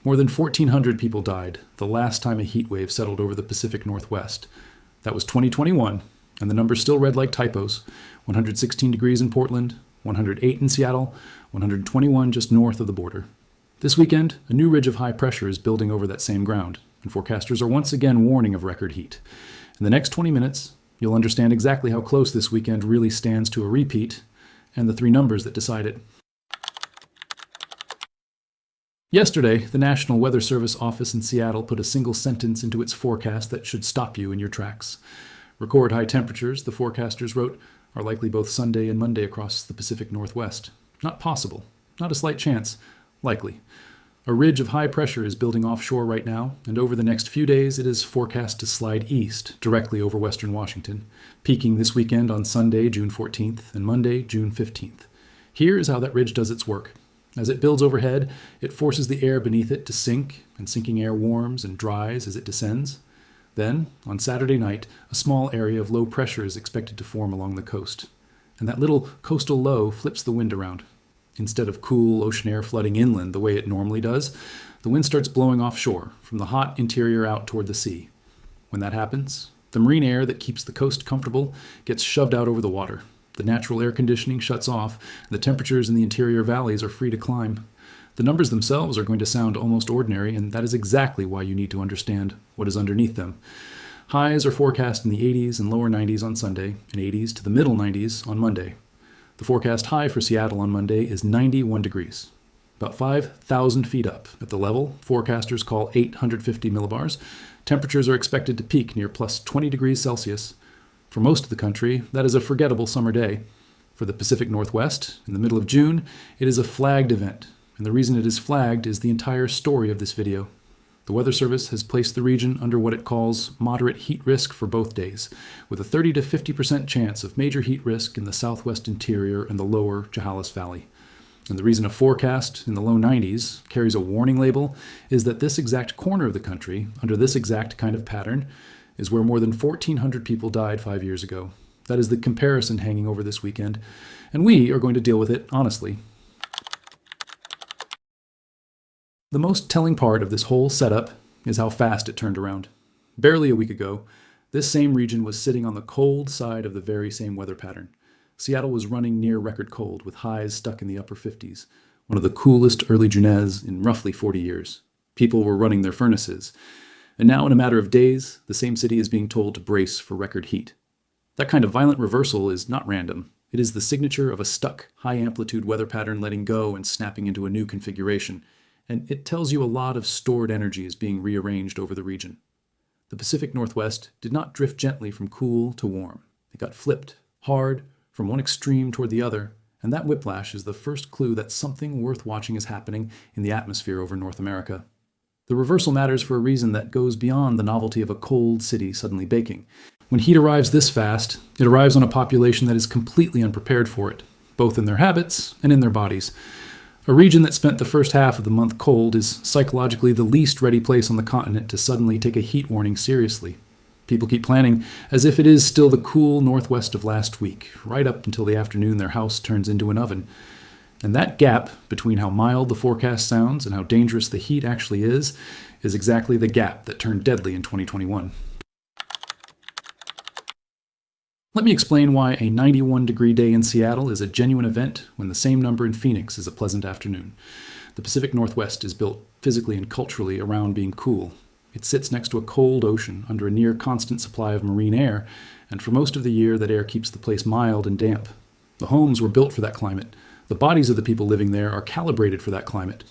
More than 1,400 people died the last time a heat wave settled over the Pacific Northwest. That was 2021, and the numbers still read like typos. 116 degrees in Portland, 108 in Seattle, 121 just north of the border. This weekend, a new ridge of high pressure is building over that same ground, and forecasters are once again warning of record heat. In the next 20 minutes, you'll understand exactly how close this weekend really stands to a repeat, and the three numbers that decide it. Yesterday, the National Weather Service office in Seattle put a single sentence into its forecast that should stop you in your tracks. Record high temperatures, the forecasters wrote, are likely both Sunday and Monday across the Pacific Northwest. Not possible. Not a slight chance. Likely. A ridge of high pressure is building offshore right now, and over the next few days it is forecast to slide east, directly over western Washington, peaking this weekend on Sunday, June 14th, and Monday, June 15th. Here is how that ridge does its work. As it builds overhead, it forces the air beneath it to sink, and sinking air warms and dries as it descends. Then, on Saturday night, a small area of low pressure is expected to form along the coast, and that little coastal low flips the wind around. Instead of cool ocean air flooding inland the way it normally does, the wind starts blowing offshore, from the hot interior out toward the sea. When that happens, the marine air that keeps the coast comfortable gets shoved out over the water. The natural air conditioning shuts off, and the temperatures in the interior valleys are free to climb. The numbers themselves are going to sound almost ordinary, and that is exactly why you need to understand what is underneath them. Highs are forecast in the 80s and lower 90s on Sunday, and 80s to the middle 90s on Monday. The forecast high for Seattle on Monday is 91 degrees. About 5,000 feet up at the level forecasters call 850 millibars, temperatures are expected to peak near plus 20 degrees Celsius. For most of the country, that is a forgettable summer day. For the Pacific Northwest, in the middle of June, it is a flagged event, and the reason it is flagged is the entire story of this video. The Weather Service has placed the region under what it calls moderate heat risk for both days, with a 30 to 50% chance of major heat risk in the southwest interior and the lower Chehalis Valley. And the reason a forecast in the low 90s carries a warning label is that this exact corner of the country, under this exact kind of pattern, is where more than 1,400 people died 5 years ago. That is the comparison hanging over this weekend, and we are going to deal with it honestly. The most telling part of this whole setup is how fast it turned around. Barely a week ago, this same region was sitting on the cold side of the very same weather pattern. Seattle was running near record cold, with highs stuck in the upper 50s, one of the coolest early Junets in roughly 40 years. People were running their furnaces. And now, in a matter of days, the same city is being told to brace for record heat. That kind of violent reversal is not random. It is the signature of a stuck, high-amplitude weather pattern letting go and snapping into a new configuration, and it tells you a lot of stored energy is being rearranged over the region. The Pacific Northwest did not drift gently from cool to warm. It got flipped, hard, from one extreme toward the other, and that whiplash is the first clue that something worth watching is happening in the atmosphere over North America. The reversal matters for a reason that goes beyond the novelty of a cold city suddenly baking. When heat arrives this fast, it arrives on a population that is completely unprepared for it, both in their habits and in their bodies. A region that spent the first half of the month cold is psychologically the least ready place on the continent to suddenly take a heat warning seriously. People keep planning as if it is still the cool northwest of last week, right up until the afternoon their house turns into an oven. And that gap between how mild the forecast sounds and how dangerous the heat actually is exactly the gap that turned deadly in 2021. Let me explain why a 91-degree day in Seattle is a genuine event when the same number in Phoenix is a pleasant afternoon. The Pacific Northwest is built physically and culturally around being cool. It sits next to a cold ocean under a near-constant supply of marine air, and for most of the year that air keeps the place mild and damp. The homes were built for that climate. The bodies of the people living there are calibrated for that climate.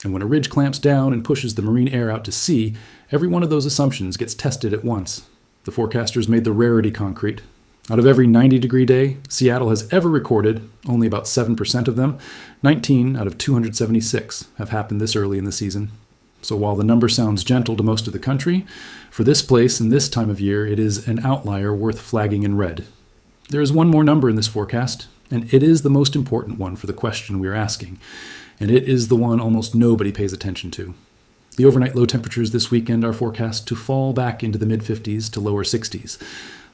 And when a ridge clamps down and pushes the marine air out to sea, every one of those assumptions gets tested at once. The forecasters made the rarity concrete. Out of every 90-degree day Seattle has ever recorded, only about 7% of them, 19 out of 276, have happened this early in the season. So while the number sounds gentle to most of the country, for this place and this time of year, it is an outlier worth flagging in red. There is one more number in this forecast, and it is the most important one for the question we are asking, and it is the one almost nobody pays attention to. The overnight low temperatures this weekend are forecast to fall back into the mid-50s to lower 60s.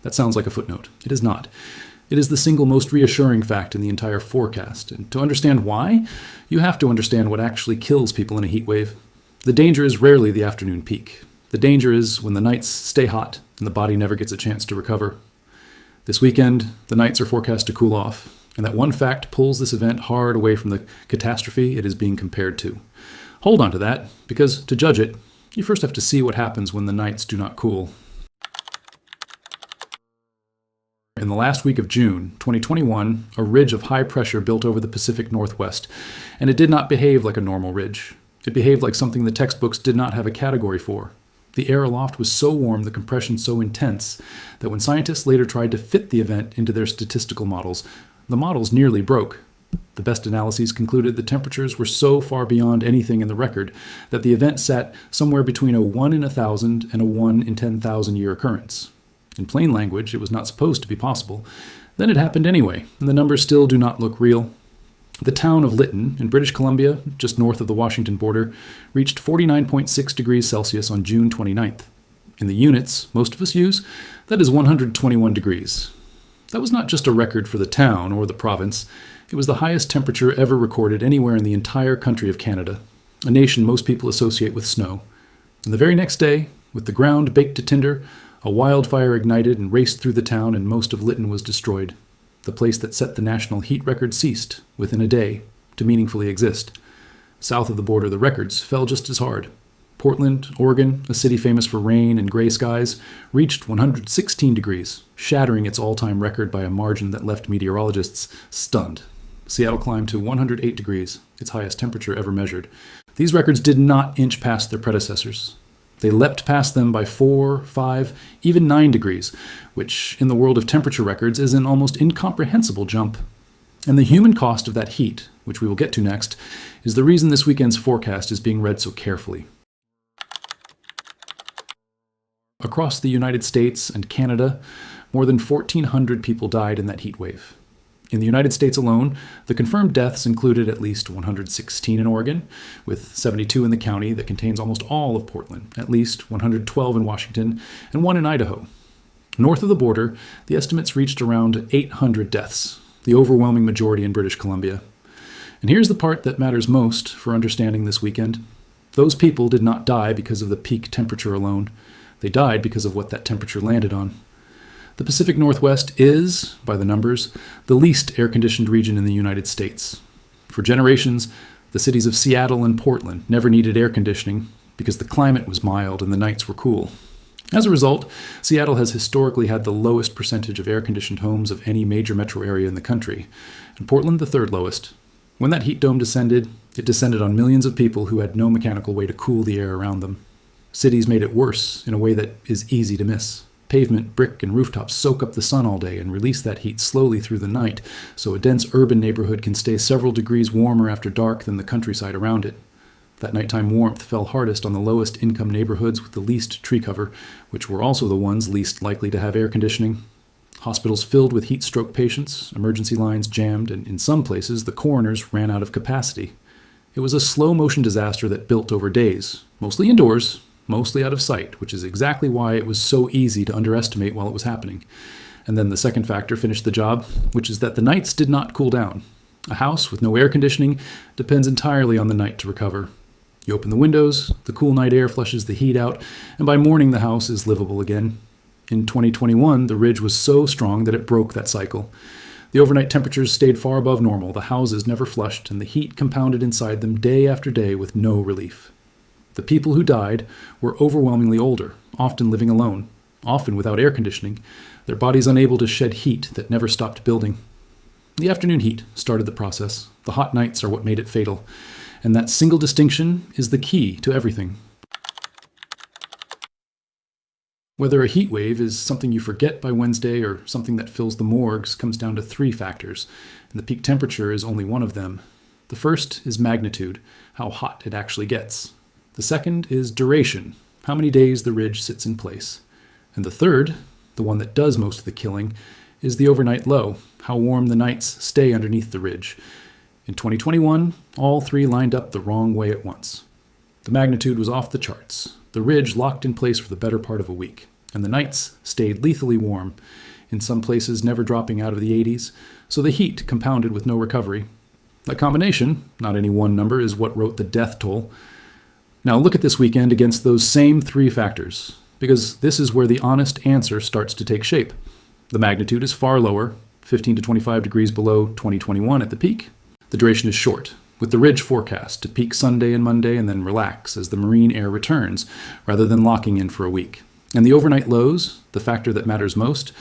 That sounds like a footnote. It is not. It is the single most reassuring fact in the entire forecast, and to understand why, you have to understand what actually kills people in a heat wave. The danger is rarely the afternoon peak. The danger is when the nights stay hot and the body never gets a chance to recover. This weekend, the nights are forecast to cool off, and that one fact pulls this event hard away from the catastrophe it is being compared to. Hold on to that, because to judge it, you first have to see what happens when the nights do not cool. In the last week of June 2021, a ridge of high pressure built over the Pacific Northwest, and it did not behave like a normal ridge. It behaved like something the textbooks did not have a category for. The air aloft was so warm, the compression so intense, that when scientists later tried to fit the event into their statistical models, the models nearly broke. The best analyses concluded the temperatures were so far beyond anything in the record that the event sat somewhere between a 1 in 1,000 and a 1 in 10,000 year occurrence. In plain language, it was not supposed to be possible. Then it happened anyway, and the numbers still do not look real. The town of Lytton, in British Columbia, just north of the Washington border, reached 49.6 degrees Celsius on June 29th. In the units most of us use, that is 121 degrees. That was not just a record for the town or the province. It was the highest temperature ever recorded anywhere in the entire country of Canada, a nation most people associate with snow. And the very next day, with the ground baked to tinder, a wildfire ignited and raced through the town, and most of Lytton was destroyed. The place that set the national heat record ceased, within a day, to meaningfully exist. South of the border, the records fell just as hard. Portland, Oregon, a city famous for rain and gray skies, reached 116 degrees, shattering its all-time record by a margin that left meteorologists stunned. Seattle climbed to 108 degrees, its highest temperature ever measured. These records did not inch past their predecessors. They leapt past them by 4, 5, even 9 degrees, which, in the world of temperature records, is an almost incomprehensible jump. And the human cost of that heat, which we will get to next, is the reason this weekend's forecast is being read so carefully. Across the United States and Canada, more than 1,400 people died in that heat wave. In the United States alone, the confirmed deaths included at least 116 in Oregon, with 72 in the county that contains almost all of Portland, at least 112 in Washington, and 1 in Idaho. North of the border, the estimates reached around 800 deaths, the overwhelming majority in British Columbia. And here's the part that matters most for understanding this weekend. Those people did not die because of the peak temperature alone. They died because of what that temperature landed on. The Pacific Northwest is, by the numbers, the least air-conditioned region in the United States. For generations, the cities of Seattle and Portland never needed air conditioning because the climate was mild and the nights were cool. As a result, Seattle has historically had the lowest percentage of air-conditioned homes of any major metro area in the country, and Portland the third lowest. When that heat dome descended, it descended on millions of people who had no mechanical way to cool the air around them. Cities made it worse in a way that is easy to miss. Pavement, brick, and rooftops soak up the sun all day and release that heat slowly through the night, so a dense urban neighborhood can stay several degrees warmer after dark than the countryside around it. That nighttime warmth fell hardest on the lowest income neighborhoods with the least tree cover, which were also the ones least likely to have air conditioning. Hospitals filled with heat stroke patients, emergency lines jammed, and in some places the coroners ran out of capacity. It was a slow-motion disaster that built over days, mostly indoors, mostly out of sight, which is exactly why it was so easy to underestimate while it was happening. And then the second factor finished the job, which is that the nights did not cool down. A house with no air conditioning depends entirely on the night to recover. You open the windows, the cool night air flushes the heat out, and by morning the house is livable again. In 2021, the ridge was so strong that it broke that cycle. The overnight temperatures stayed far above normal, the houses never flushed, and the heat compounded inside them day after day with no relief. The people who died were overwhelmingly older, often living alone, often without air conditioning, their bodies unable to shed heat that never stopped building. The afternoon heat started the process. The hot nights are what made it fatal, and that single distinction is the key to everything. Whether a heat wave is something you forget by Wednesday or something that fills the morgues comes down to 3 factors, and the peak temperature is only one of them. The first is magnitude, how hot it actually gets. The second is duration, how many days the ridge sits in place. And the third, the one that does most of the killing, is the overnight low, how warm the nights stay underneath the ridge. In 2021, all 3 lined up the wrong way at once. The magnitude was off the charts. The ridge locked in place for the better part of a week, and the nights stayed lethally warm, in some places never dropping out of the 80s, so the heat compounded with no recovery. That combination, not any one number, is what wrote the death toll. Now look at this weekend against those same three factors, because this is where the honest answer starts to take shape. The magnitude is far lower, 15 to 25 degrees below 2021 at the peak. The duration is short, with the ridge forecast to peak Sunday and Monday and then relax as the marine air returns, rather than locking in for a week. And the overnight lows, the factor that matters most,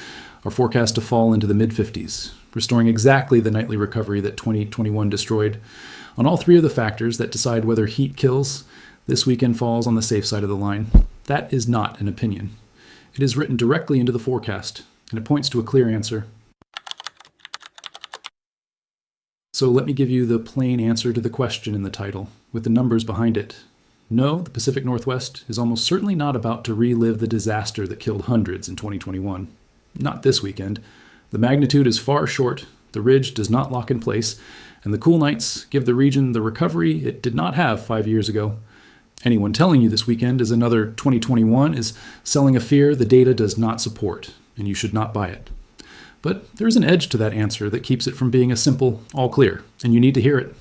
are forecast to fall into the mid-50s, restoring exactly the nightly recovery that 2021 destroyed. On all three of the factors that decide whether heat kills, this weekend falls on the safe side of the line. That is not an opinion. It is written directly into the forecast, and it points to a clear answer. So let me give you the plain answer to the question in the title, with the numbers behind it. No, the Pacific Northwest is almost certainly not about to relive the disaster that killed hundreds in 2021. Not this weekend. The magnitude is far short, the ridge does not lock in place, and the cool nights give the region the recovery it did not have 5 years ago. Anyone telling you this weekend is another 2021 is selling a fear the data does not support, and you should not buy it. But there is an edge to that answer that keeps it from being a simple all clear, and you need to hear it.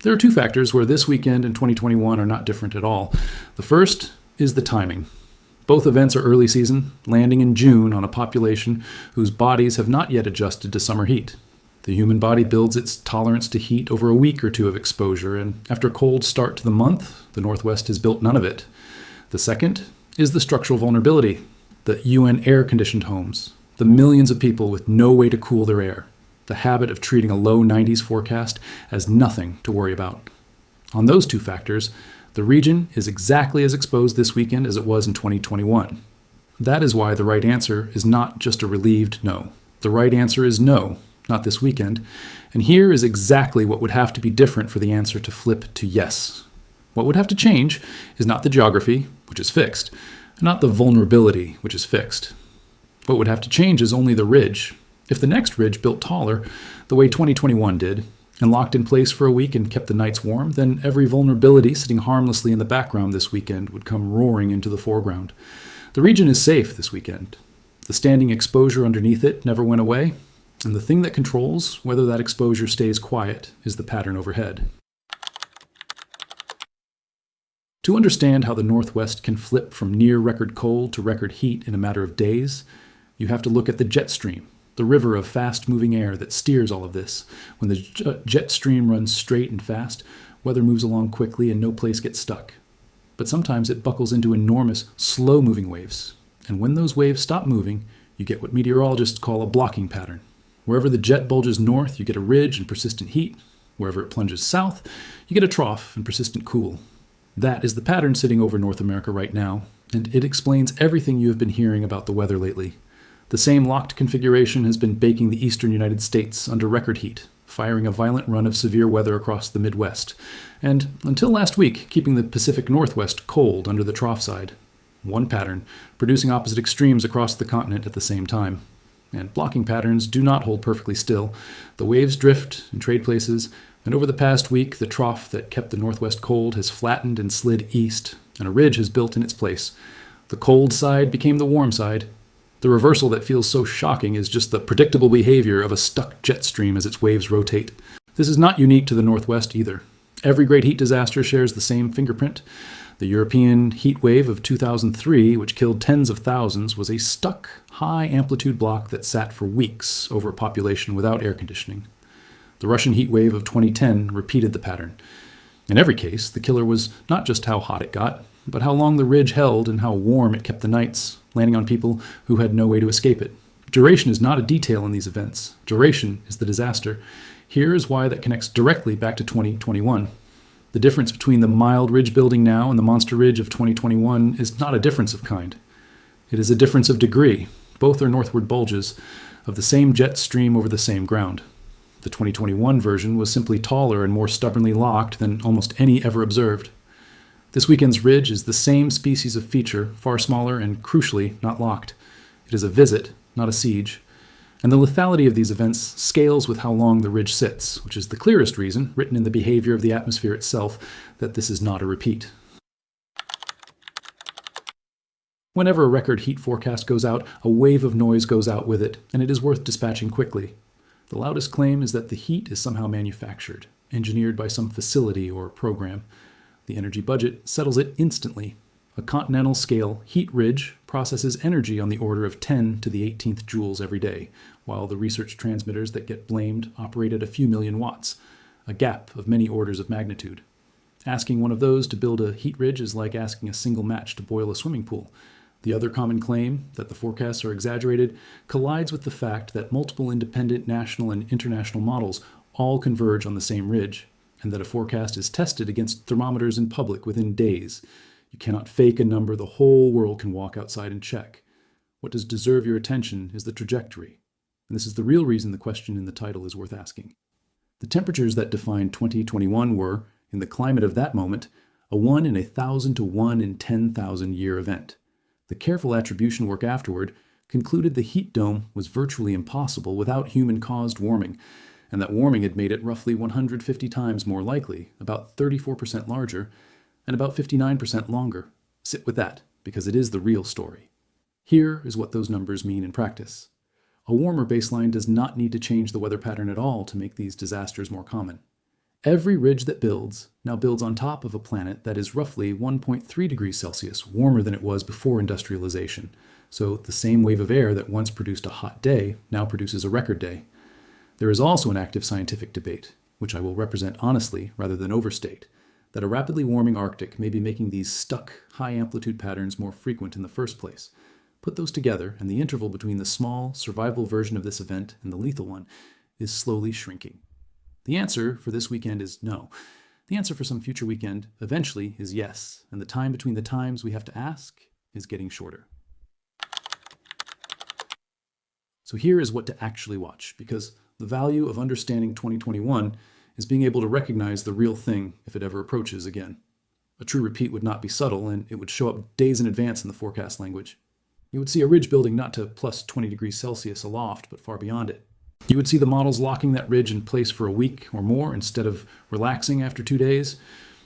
There are two factors where this weekend and 2021 are not different at all. The first is the timing. Both events are early season, landing in June on a population whose bodies have not yet adjusted to summer heat. The human body builds its tolerance to heat over a week or two of exposure, and after a cold start to the month, the Northwest has built none of it. The second is the structural vulnerability, the UN air-conditioned homes, the millions of people with no way to cool their air, the habit of treating a low 90s forecast as nothing to worry about. On those two factors, the region is exactly as exposed this weekend as it was in 2021. That is why the right answer is not just a relieved no. The right answer is no, not this weekend. And here is exactly what would have to be different for the answer to flip to yes. What would have to change is not the geography, which is fixed, and not the vulnerability, which is fixed. What would have to change is only the ridge. If the next ridge built taller, the way 2021 did, and locked in place for a week and kept the nights warm, then every vulnerability sitting harmlessly in the background this weekend would come roaring into the foreground. The region is safe this weekend. The standing exposure underneath it never went away, and the thing that controls whether that exposure stays quiet is the pattern overhead. To understand how the Northwest can flip from near record cold to record heat in a matter of days, you have to look at the jet stream, the river of fast-moving air that steers all of this. When the jet stream runs straight and fast, weather moves along quickly and no place gets stuck. But sometimes it buckles into enormous, slow-moving waves. And when those waves stop moving, you get what meteorologists call a blocking pattern. Wherever the jet bulges north, you get a ridge and persistent heat. Wherever it plunges south, you get a trough and persistent cool. That is the pattern sitting over North America right now, and it explains everything you have been hearing about the weather lately. The same locked configuration has been baking the eastern United States under record heat, firing a violent run of severe weather across the Midwest, and, until last week, keeping the Pacific Northwest cold under the trough side. One pattern, producing opposite extremes across the continent at the same time. And blocking patterns do not hold perfectly still. The waves drift in trade places, and over the past week, the trough that kept the Northwest cold has flattened and slid east, and a ridge has built in its place. The cold side became the warm side. The reversal that feels so shocking is just the predictable behavior of a stuck jet stream as its waves rotate. This is not unique to the Northwest either. Every great heat disaster shares the same fingerprint. The European heat wave of 2003, which killed tens of thousands, was a stuck, high-amplitude block that sat for weeks over a population without air conditioning. The Russian heat wave of 2010 repeated the pattern. In every case, the killer was not just how hot it got, but how long the ridge held and how warm it kept the nights, landing on people who had no way to escape it. Duration is not a detail in these events. Duration is the disaster. Here is why that connects directly back to 2021. The difference between the mild ridge building now and the monster ridge of 2021 is not a difference of kind. It is a difference of degree. Both are northward bulges of the same jet stream over the same ground. The 2021 version was simply taller and more stubbornly locked than almost any ever observed. This weekend's ridge is the same species of feature, far smaller and, crucially, not locked. It is a visit, not a siege. And the lethality of these events scales with how long the ridge sits, which is the clearest reason, written in the behavior of the atmosphere itself, that this is not a repeat. Whenever a record heat forecast goes out, a wave of noise goes out with it, and it is worth dispatching quickly. The loudest claim is that the heat is somehow manufactured, engineered by some facility or program. The energy budget settles it instantly. A continental scale heat ridge processes energy on the order of 10 to the 18th joules every day, while the research transmitters that get blamed operate at a few million watts, a gap of many orders of magnitude. Asking one of those to build a heat ridge is like asking a single match to boil a swimming pool. The other common claim, that the forecasts are exaggerated, collides with the fact that multiple independent national and international models all converge on the same ridge, and that a forecast is tested against thermometers in public within days. You cannot fake a number the whole world can walk outside and check. What does deserve your attention is the trajectory. And this is the real reason the question in the title is worth asking. The temperatures that defined 2021 were, in the climate of that moment, a 1 in 1,000 to 1 in 10,000 year event. The careful attribution work afterward concluded the heat dome was virtually impossible without human-caused warming, and that warming had made it roughly 150 times more likely, about 34% larger, and about 59% longer. Sit with that, because it is the real story. Here is what those numbers mean in practice. A warmer baseline does not need to change the weather pattern at all to make these disasters more common. Every ridge that builds now builds on top of a planet that is roughly 1.3 degrees Celsius warmer than it was before industrialization. So the same wave of air that once produced a hot day now produces a record day. There is also an active scientific debate, which I will represent honestly rather than overstate, that a rapidly warming Arctic may be making these stuck, high-amplitude patterns more frequent in the first place. Put those together, and the interval between the small, survivable version of this event and the lethal one is slowly shrinking. The answer for this weekend is no. The answer for some future weekend eventually is yes, and the time between the times we have to ask is getting shorter. So here is what to actually watch, because the value of understanding 2021 is being able to recognize the real thing if it ever approaches again. A true repeat would not be subtle, and it would show up days in advance in the forecast language. You would see a ridge building not to plus 20 degrees Celsius aloft, but far beyond it. You would see the models locking that ridge in place for a week or more instead of relaxing after 2 days.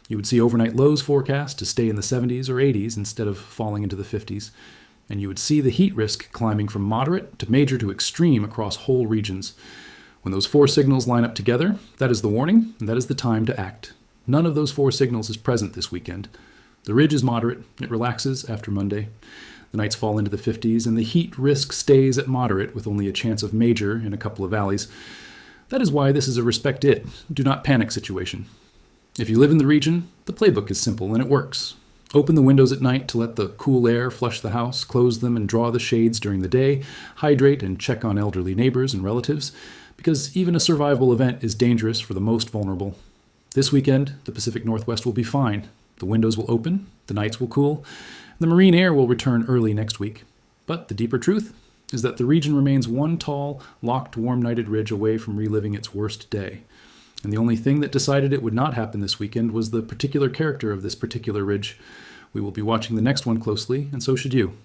You would see overnight lows forecast to stay in the 70s or 80s instead of falling into the 50s. And you would see the heat risk climbing from moderate to major to extreme across whole regions. When those 4 signals line up together, that is the warning, and that is the time to act. None of those 4 signals is present this weekend. The ridge is moderate. It relaxes after Monday. The nights fall into the 50s, and the heat risk stays at moderate with only a chance of major in a couple of valleys. That is why this is a respect it, do not panic situation. If you live in the region, the playbook is simple and it works. Open the windows at night to let the cool air flush the house, close them and draw the shades during the day, hydrate and check on elderly neighbors and relatives, because even a survivable event is dangerous for the most vulnerable. This weekend, the Pacific Northwest will be fine. The windows will open, the nights will cool, the marine air will return early next week. But the deeper truth is that the region remains one tall, locked, warm-nighted ridge away from reliving its worst day. And the only thing that decided it would not happen this weekend was the particular character of this particular ridge. We will be watching the next one closely, and so should you.